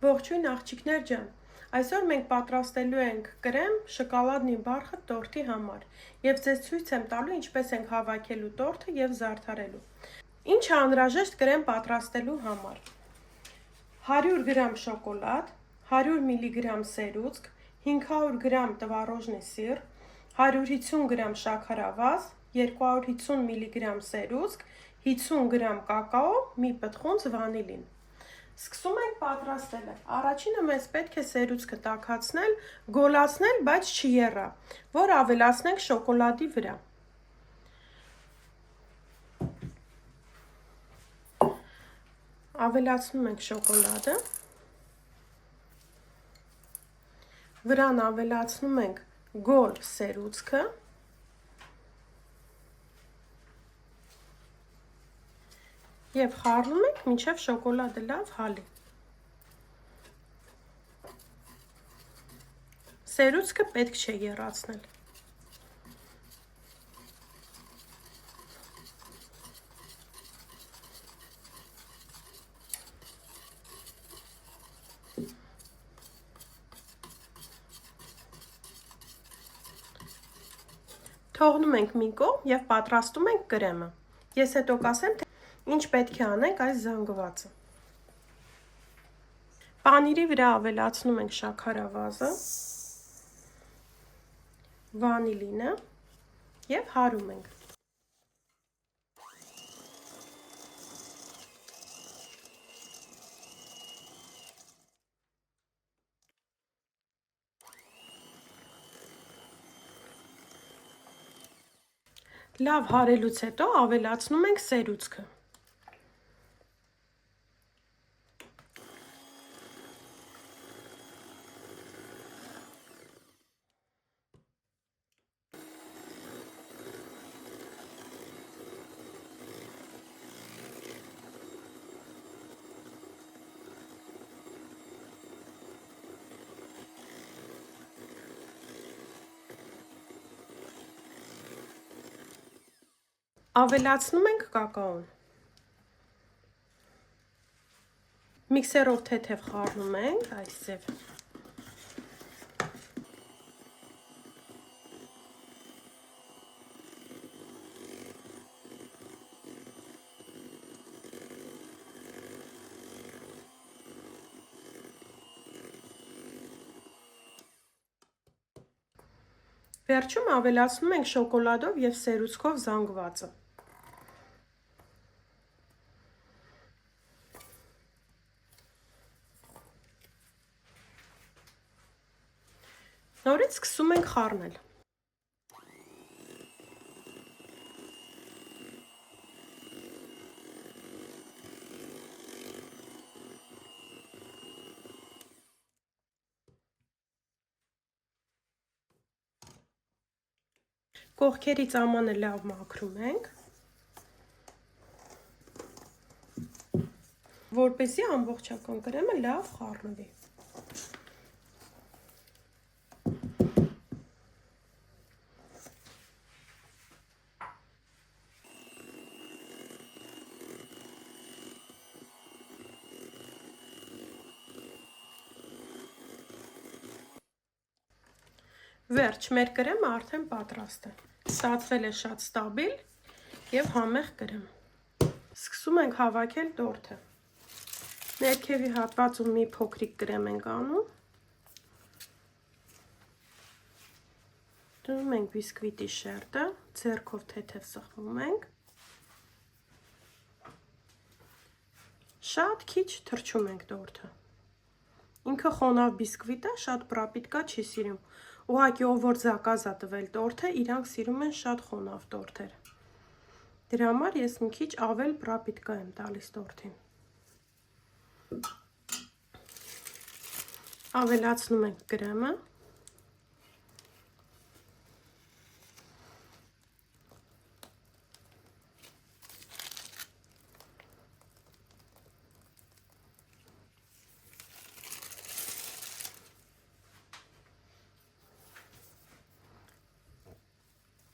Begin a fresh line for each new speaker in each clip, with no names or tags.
Ողջույն աղջիկներ ջան, այսօր մենք պատրաստելու ենք կրեմ շոկոլադնի բարխտ տորթի համար և ձեզ ցույց եմ տալու ինչպես ենք հավաքելու տորթը և զարդարելու։ Ինչ է անհրաժեշտ կրեմ պատրաստելու համար։ 100 գրամ շոկոլադ, 100 մգ սերուցք, 500 գրամ տվարոժնի սիր, 150 գրամ շաքարավազ, 250 մգ սերուցք, 50 գրամ կակաո, մի պտղունց վանիլին։ Սկսում ենք պատրաստելը։ Առաջինը մեզ պետք է սերուցքը տաքացնել, գոլացնել, բայց չեռա, որ ավելացնենք շոկոլադի վրա։ Ավելացնում ենք շոկոլադը, վրան ավելացնում ենք գոլ սերուցքը, և խառնում ենք, մինչև շոկոլադը լավ հալի։ Սերուցքը պետք չէ եռացնել։ Թողնում ենք մի կողմ և պատրաստում ենք կրեմը։ Ես հետո կասեմ, թե ինչ պետք է անենք այս զանգվածը։ Պանիրի վրա ավելացնում ենք շաքարավազը, վանիլինը և հարում ենք։ Լավ հարելուց հետո ավելացնում ենք սերուցքը։ Ավելացնում ենք կակաոն։ Միքսերով թեթև խառնում ենք, այս ձև։ Վերջում ավելացնում ենք շոկոլադով և սերուցքով զանգվածը։ Նորից սկսում ենք խառնել։ Կողքերից ամանը լավ մաքրում ենք, որպեսզի ամբողջական կրեմը լավ խառնվի։ Վերջ, մեր կրեմը արդեն պատրաստ է։ Ստացվել է շատ ստաբիլ և համեղ կրեմ։ Սկսում ենք հավաքել տորթը։ Ներքևի հատվածում մի փոքրիկ կրեմ ենք անում։ Դնում ենք բիսկվիտի շերտը, ձեռքով թեթև սեղմում ենք։ Շատ քիչ թռչում ենք տորթը։ Ինքը խոնավ բիսկվիտ է, շատ պրապիտկա չի սիրում։ Ուղղակի ով որ զակազ ա տվել տորթը, իրանք սիրում են շատ խոնավ տորթեր։ Դրա համար ես մի քիչ ավել պրապիտկա եմ տալիս տորթին։ Ավելացնում ենք կրեմը։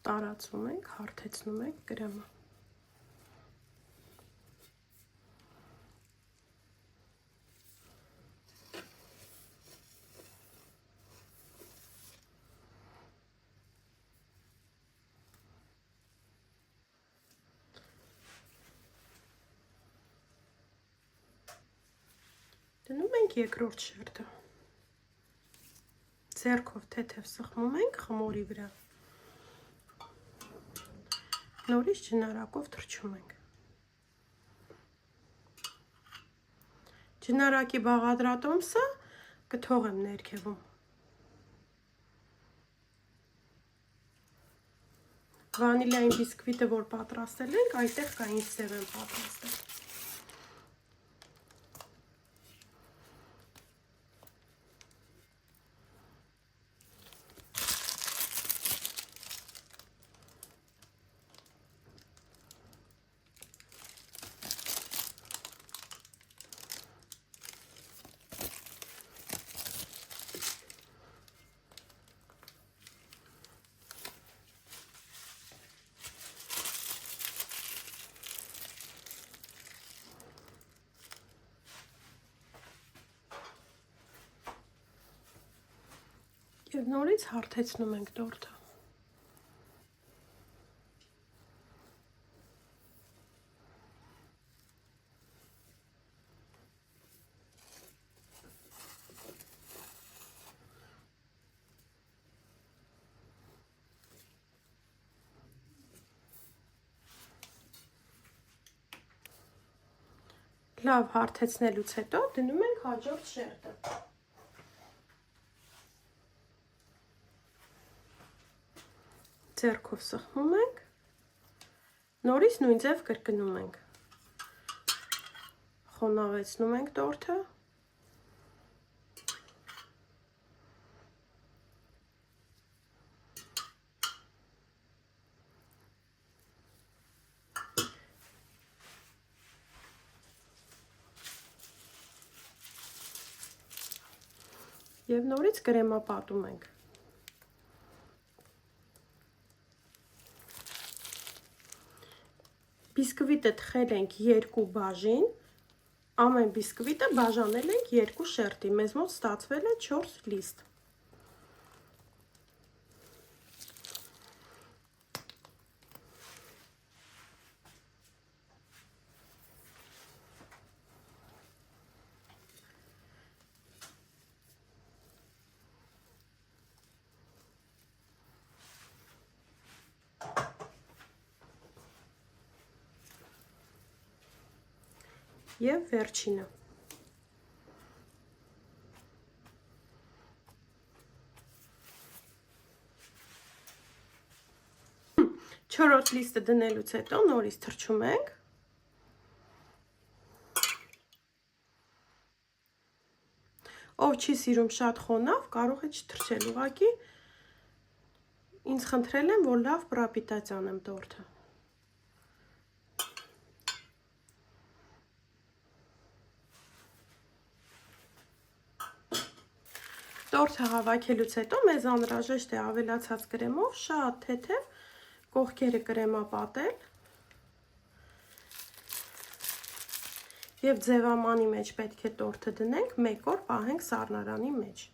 Տարածում ենք, հարթեցնում ենք կրեմը։ Դնում ենք երկրորդ շերտը։ Ձեռքով թեթև սխմում ենք խմորի վրա։ Նորից ջնարակով թռչում ենք։ Ջնարակի բաղադրատոմսը կթողեմ ներքևում։ Վանիլային բիսկվիտը, որ պատրաստել ենք, այդտեղ կային սև եմ պատրաստել։ Եվ նորից հարթեցնում ենք տորթը։ Լավ հարթեցնելուց հետո դնում ենք հաջորդ շերտը։ Ձեռքով սխմում ենք, նորից նույն ձև կրկնում ենք, խոնավեցնում ենք տորթը, և նորից կրեմապատում ենք։ Բիսկվիտը թխել ենք 2 բաժին, ամեն բիսկվիտը բաժանել ենք 2 շերտի, մեզ մոտ ստացվել է 4 լիստ։ Եվ վերջինը։ Չորրորդ լիստը դնելուց հետո նորից թռչում ենք։ Ով չի սիրում շատ խոնավ, կարող է չթռչել, ուղղակի ինձ խնդրել են, որ լավ պրապիտաց անեմ տորթը։ Տորթը հավաքելուց հետո մեզ անհրաժեշտ է ավելացած կրեմով շատ թեթև կողքերը կրեմապատել և ձևամանի մեջ պետք է տորթը դնենք, 1 օր պահենք սառնարանի մեջ։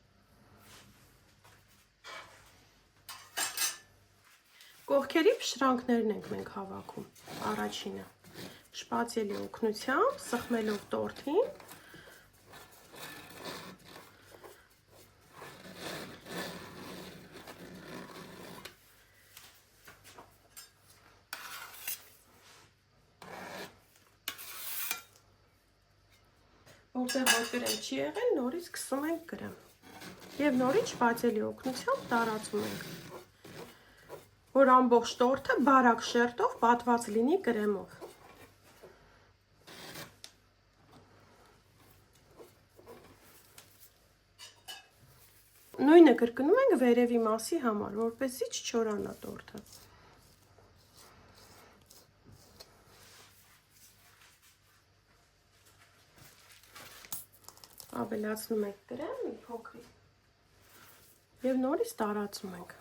Կողքերի փշրանքներն ենք մենք հավաքում, առաջինը, շպացելի օգնությամբ, սխմելով տորթին, որտեղ որ կրեմ չի եղել, նորից քսում ենք կրեմ և նորից շպացելի օգնությամբ տարածում ենք, որ ամբողջ տորթը բարակ շերտով պատված լինի կրեմով։ Նույնը կրկնում ենք վերևի մասի համար, որպեսզի չչորանա տորթը։ Ավելացնում ենք կրեմ մի փոքրիկ և նորից տարածում ենք։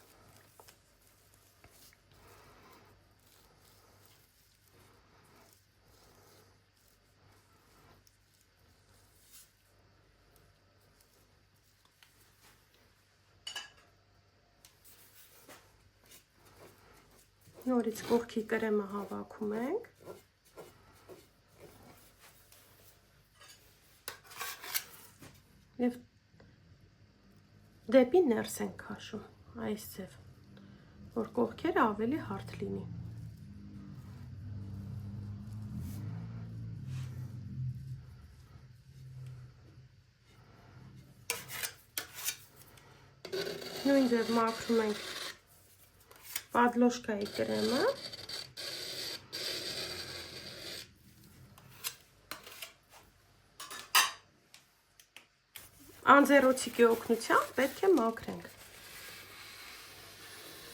Նորից կողքի կրեմը հավաքում ենք։ Եվ դեպի ներս ենք քաշում այս ձև, որ կողքերը ավելի հարթ լինի։ Նույն ձև մաքրում ենք պադլոշկայի կրեմը։ Անձեռոցիկի օգնությամբ պետք է մաքրենք,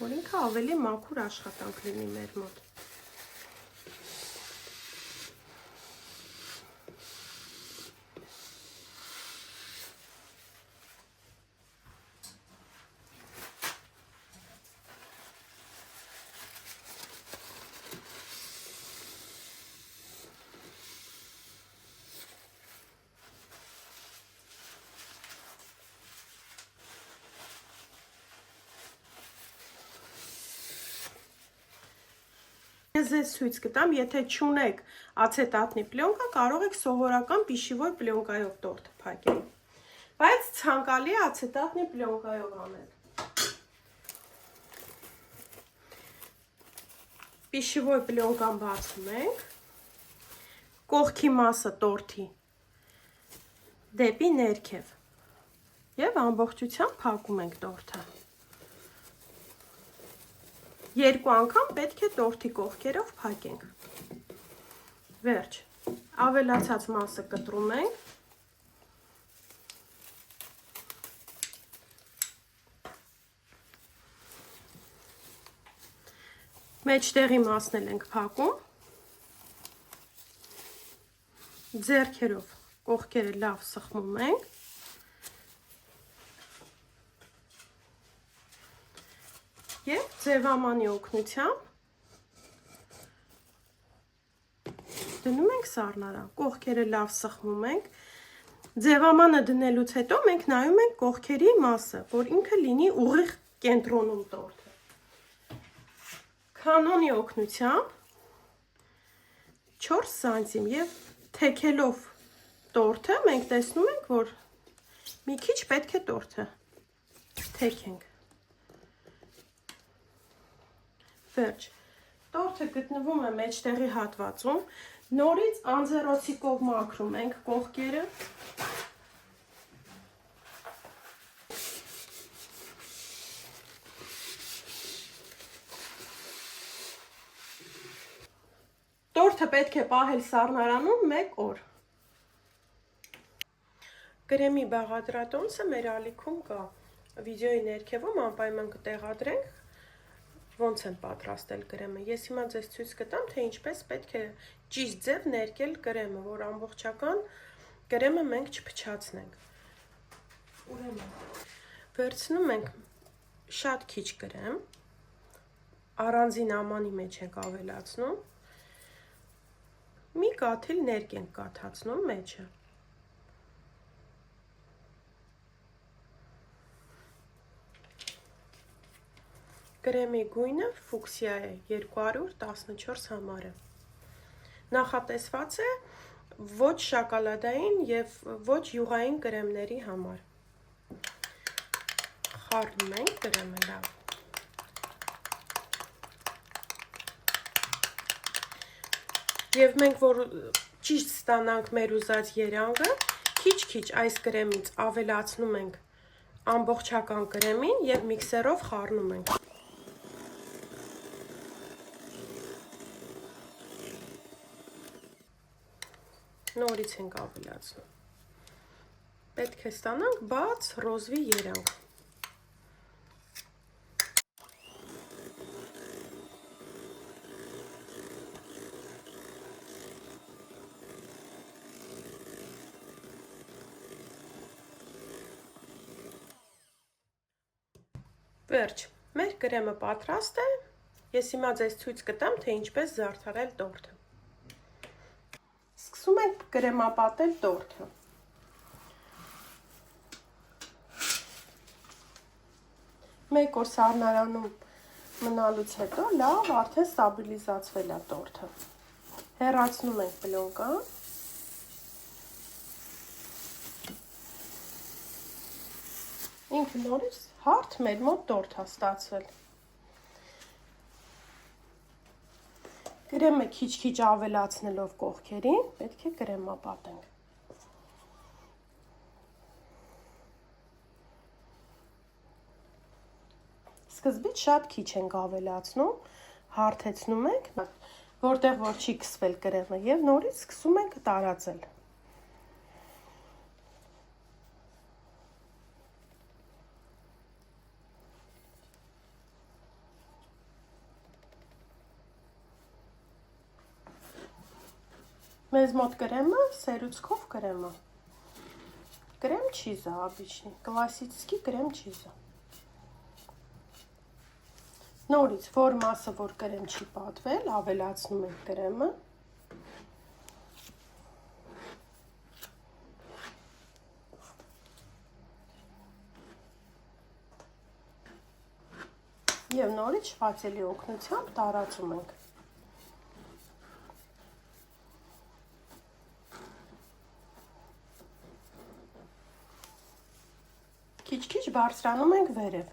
որ ինքը ավելի մաքուր աշխատանք լինի մեր մոտ։ Ես ձեզ ցույց կտամ, եթե չունեք ացետատնի պլյոնկա, կարող եք սովորական պիշիվոյ պլյոնկայով տորտը փակել, բայց ցանկալի է ացետատնի պլյոնկայով անել։ Պիշիվոյ պլյոնկան բացում ենք, կողքի մասը տորտի դեպի ներքև և ամբողջությամբ փակում ենք տորտը։ Երկու անգամ պետք է տորտի կողքերով փակենք։ Վերջ, ավելացած մասը կտրում ենք։ Մեջտեղի մասն էլ ենք փակում։ Ձեռքերով կողքերը լավ սխմում ենք։ Եվ ձևամանի օգնությամբ դնում ենք սառնարան, կողքերը լավ սխմում ենք, ձևամանը դնելուց հետո մենք նայում ենք կողքերի մասը, որ ինքը լինի ուղիղ կենտրոնում տորտը։ Քանոնի օգնությամբ 4 սանտիմ և թեքելով տորտը մենք տեսնում ենք, որ մի քիչ պետք է տորտը թեքենք։ Վերջ, տորտը գտնվում է մեջտեղի հատվածում, նորից անձեռոցիկով մաքրում ենք կողքերը։ Տորտը պետք է պահել սառնարանում 1 օր։ Կրեմի բաղադրատոմսը մեր ալիքում կա, վիդեոյի ներքևում անպայման կտեղադրենք, ոնց եմ պատրաստել կրեմը։ Ես հիմա ձեզ ցույց կտամ, թե ինչպես պետք է ճիշտ ձև ներկել կրեմը, որ ամբողջական կրեմը մենք չփչացնենք։ Ուրեմն, վերցնում ենք շատ քիչ կրեմ, առանձին ամանի մեջ ենք ավելացնում, մի կաթիլ ներկ ենք կաթացնում մեջը։ Կրեմի գույնը ֆուկսիա է, 214 համարը։ Նախատեսված է ոչ շոկոլադային և ոչ յուղային կրեմների համար։ Խառնում ենք կրեմը լավ։ Եվ մենք, որ ճիշտ ստանանք մեր ուզած երանգը, քիչ-քիչ այս կրեմից ավելացնում ենք ամբողջական կրեմին և միքսերով խառնում ենք։ Նորից ենք ավելացնում։ Պետք է ստանանք բաց ռոզվի երանգ։ Վերջ, մեր կրեմը պատրաստ է, ես հիմա ձեզ ցույց կտամ, թե ինչպես զարդարել տորտը։ Սկսում ենք կրեմապատել տորտը։ Մեկ օր սառնարանում մնալուց հետո լավ արդեն ստաբիլիզացվել է տորտը։ Հեռացնում ենք պլյոնկան։ Ինքը նորից հարթ մեր մոտ տորթ է ստացվել։ Կրեմը քիչ-քիչ ավելացնելով կողքերին, պետք է կրեմա պատենք։ Սկզբից շատ քիչ ենք ավելացնում, հարթեցնում ենք, որտեղ որ չի քսվել կրեմը, եւ նորից սկսում ենք տարածել։ Մեզ մոտ կրեմը սերուցքով կրեմը։ Կրեմ չիզը обычный, классический կրեմ չիզը։ Նորից որ մասը, որ կրեմ չի պատվել, ավելացնում ենք կրեմը։ Եվ նորից շպացելի օգնությամբ տարածում ենք։ Քիչ-քիչ բարձրանում ենք վերև։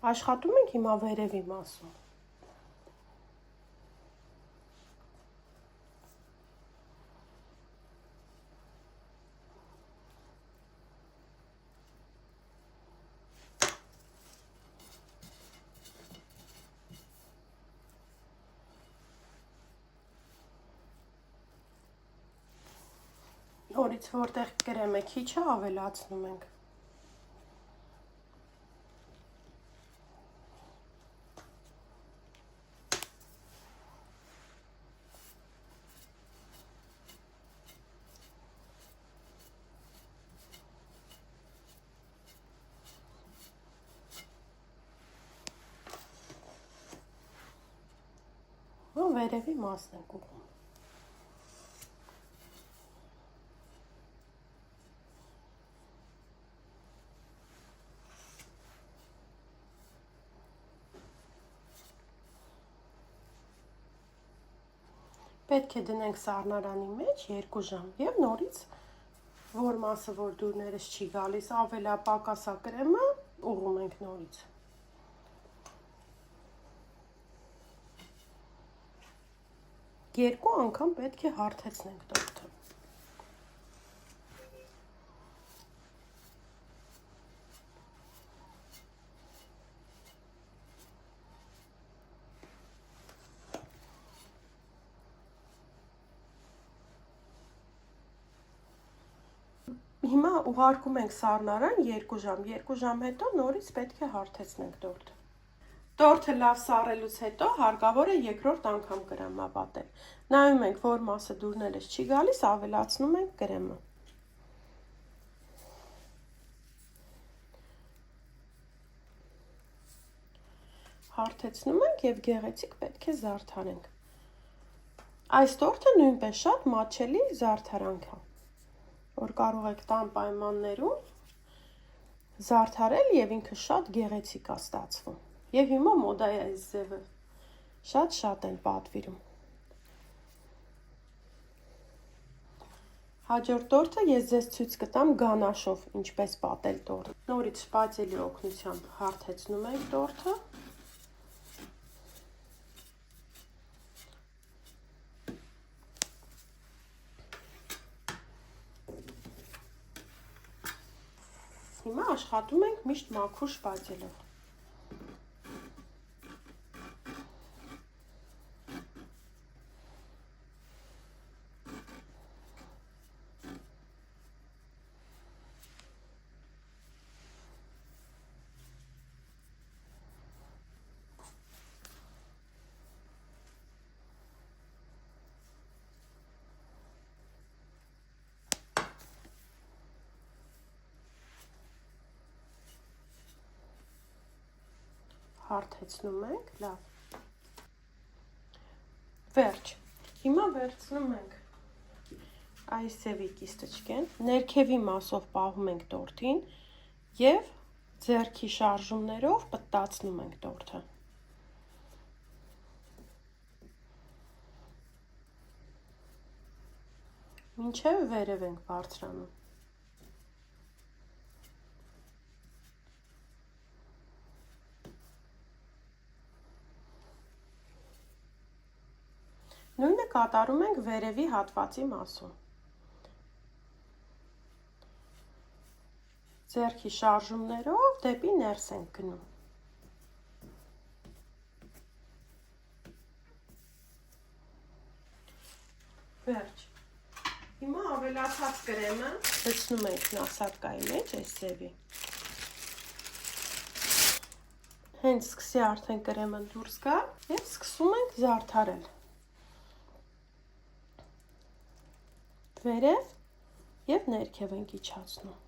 Աշխատում ենք հիմա վերևի մասում։ Նորից որտեղ կրեմը քիչ է, ավելացնում ենք։ Վերևի մասն ենք ուղղում։ Պետք է դնենք սառնարանի մեջ 2 ժամ եւ նորից որ մասը որ դուրներս չի գալիս, ավելա պակասա կրեմը ուղղում ենք նորից։ Երկու անգամ պետք է հարթեցնենք տորթը։ Հիմա ուղարկում ենք սառնարան 2 ժամ, 2 ժամ հետո նորից պետք է հարթեցնենք տորթը։ Տորթը լավ սառելուց հետո հարկավոր է երկրորդ անգամ կրեմա պատել։ Նայում ենք, որ մասը դուրներս չի գալիս, ավելացնում ենք կրեմը։ Հարթեցնում ենք եւ գեղեցիկ պետք է զարդարենք։ Այս տորթը նույնպես շատ մատչելի զարդարանք է, որ կարող եք տան պայմաններում զարդարել եւ ինքը շատ գեղեցիկ է ստացվում։ Եվ հիմա մոդա է այս ձևը, շատ են պատվիրում։ Հաջորդ տորթը ես ձեզ ցույց կտամ գանաշով ինչպես պատել տորթ։ Նորից շպացելի օգնությամբ հարթեցնում ենք տորթը։ Հիմա աշխատում ենք միշտ մաքուր շպացելով։ Հարթեցնում ենք, լավ։ Վերջ։ Հիմա վերցնում ենք այս ձևի կիստочкեն, ներքևի մասով պահում ենք տորթին եւ ձեռքի շարժումներով պտտացնում ենք տորթը։ Մինչև վերև ենք բարձրանում։ Նույնը կատարում ենք վերևի հատվածի մասում։ Ձեռքի շարժումներով դեպի ներս ենք գնում։ Վերջ։ Հիմա ավելացած կրեմը լցնում ենք նասատկայի մեջ, այս ձևի։ Հենց սկսի արդեն կրեմը դուրս գա և սկսում ենք զարդարել։ Վերև և ներքև ենք իջացնում։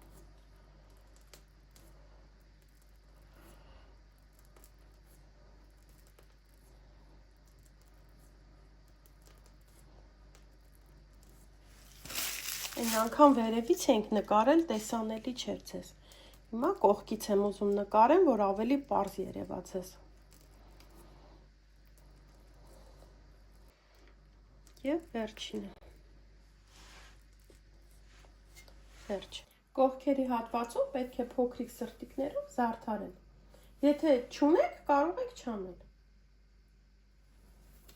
Այն անգամ վերևից ենք նկարել, տեսանելի չէր ձեզ։ Հիմա կողքից եմ ուզում նկարեմ, որ ավելի պարզ երևա ձեզ։ Եվ վերջինը։ Վերջ։ Կողքերի հատվածում պետք է փոքրիկ սրտիկներով զարդարել։ Եթե չունեք, կարող եք չանել։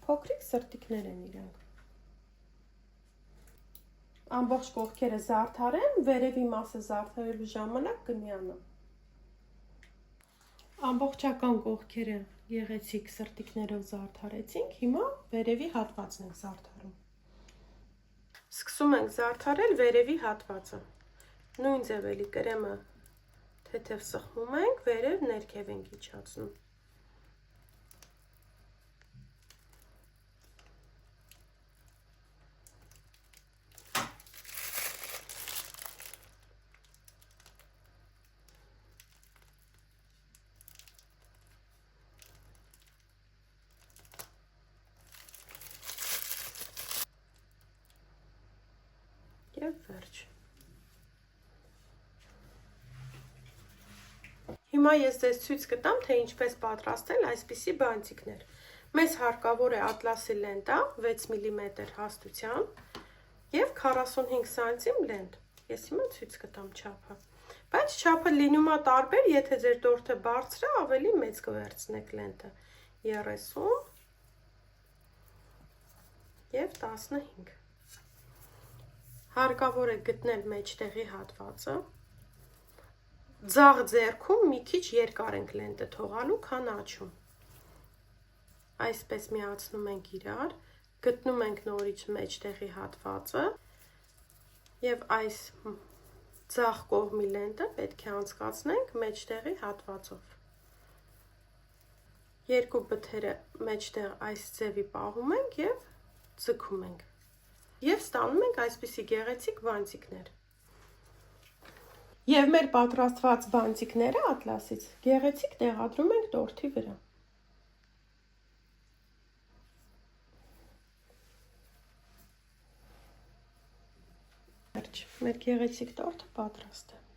Փոքրիկ սրտիկներ են իրենք։ Ամբողջ կողքերը զարդարեմ, վերևի մասը զարդարելու ժամանակ կմիանամ։ Ամբողջական կողքերը գեղեցիկ սրտիկներով զարդարեցինք, հիմա վերևի հատվածն ենք զարդարում։ Սկսում ենք զարդարել վերևի հատվածը։ Նույն ձևելի կրեմը թեթև սխմում ենք, վերև ներքև ենք իջացնում։ Եվ վերջ։ Հիմա ես ձեզ ցույց կտամ, թե ինչպես պատրաստել այսպիսի բանտիկներ։ Մեզ հարկավոր է ատլասի լենտա 6 մմ հաստությամբ և 45 սանտիմ լենտ։ Ես հիմա ցույց կտամ չափը։ Բայց չափը լինում է տարբեր, եթե ձեր տորթը բարձր է, ավելի մեծ կվերցնեք լենտը։ 30 և 15։ Հարկավոր է գտնել մեջտեղի հատվածը։ Ձախ ձեռքում մի քիչ երկար ենք լենտը թողալու, քան աջում։ Այսպես միացնում ենք իրար, գտնում ենք նորից մեջտեղի հատվածը և այս ձախ կողմի լենտը պետք է անցկացնենք մեջտեղի հատվածով։ Երկու բթերը մեջտեղ այս ձևի պահում ենք և ձգում ենք։ Եվ ստանում ենք այսպիսի գեղեցիկ բանտիկներ։ Եվ մեր պատրաստված բանտիկները ատլասից գեղեցիկ տեղադրում ենք տորթի վրա։ Մեր գեղեցիկ տորթը պատրաստ է։